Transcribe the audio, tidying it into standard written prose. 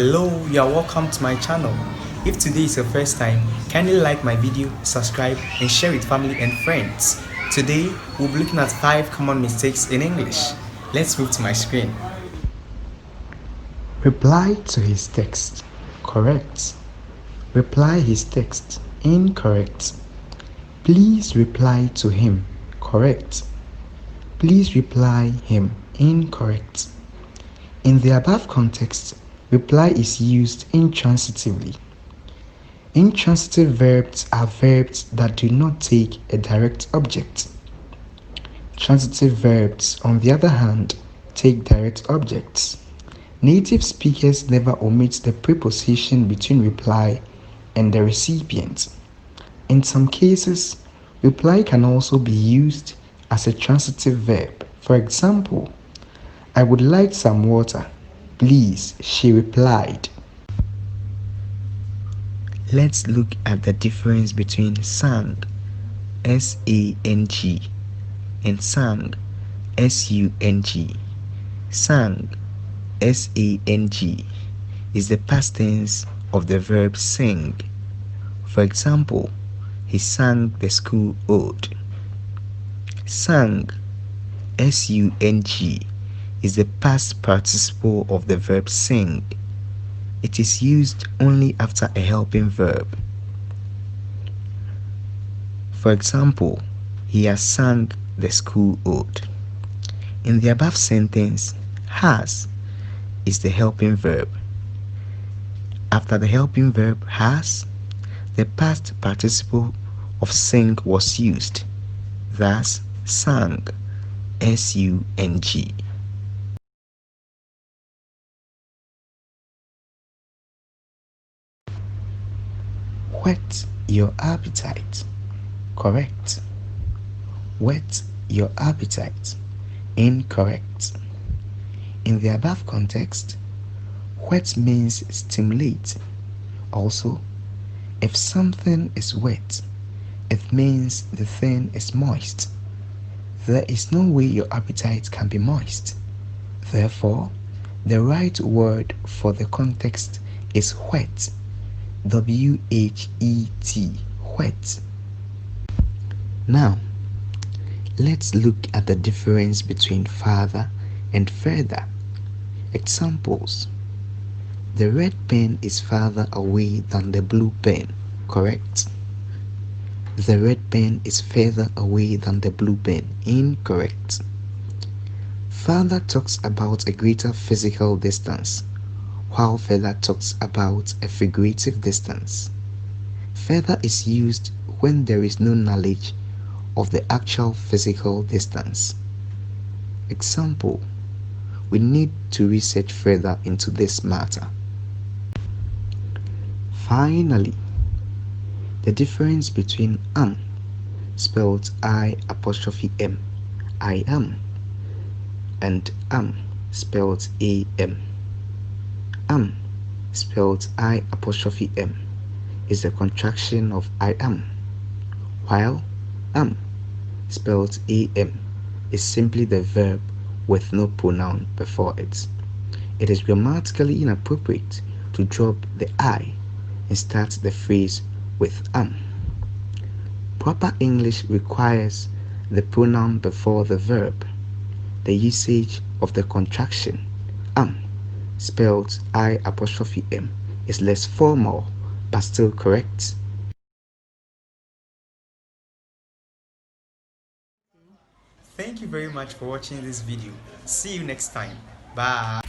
Hello, you are welcome to my channel. If today is your first time, kindly like my video, subscribe and share with family and friends. Today, we'll be looking at 5 common mistakes in English. Let's move to my screen. Reply to his text. Correct. Reply his text. Incorrect. Please reply to him. Correct. Please reply him. Incorrect. In the above context, reply is used intransitively. Intransitive verbs are verbs that do not take a direct object. Transitive verbs, on the other hand, take direct objects. Native speakers never omit the preposition between reply and the recipient. In some cases, reply can also be used as a transitive verb. For example, I would like some water. Please, she replied. Let's look at the difference between sang, S-A-N-G, and sang, S-U-N-G. Sang, S-A-N-G, is the past tense of the verb sing. For example, he sang the school ode. Sang, S-U-N-G, is the past participle of the verb sing. It is used only after a helping verb. For example, he has sung the school ode. In the above sentence, has is the helping verb. After the helping verb has, the past participle of sing was used. Thus, sang, S-U-N-G. Whet your appetite. Correct. Whet your appetite. Incorrect. In the above context, wet means stimulate. Also, if something is wet, it means the thing is moist. There is no way your appetite can be moist. Therefore, the right word for the context is whet. W-H-E-T, whet. Now, let's look at the difference between farther and further. Examples. The red pen is farther away than the blue pen. Correct. The red pen is further away than the blue pen. Incorrect. Farther talks about a greater physical distance, while further talks about a figurative distance. Further is used when there is no knowledge of the actual physical distance. Example, we need to research further into this matter. Finally, the difference between am, spelled I''M, I am, and am, spelled am. Am, spelled I''M, is the contraction of I am, while am, spelled am, is simply the verb with no pronoun before it. It is grammatically inappropriate to drop the I and start the phrase with am. Proper English requires the pronoun before the verb. The usage of the contraction am, spelled I''M, is less formal but still correct. Thank you very much for watching this video. See you next time. Bye.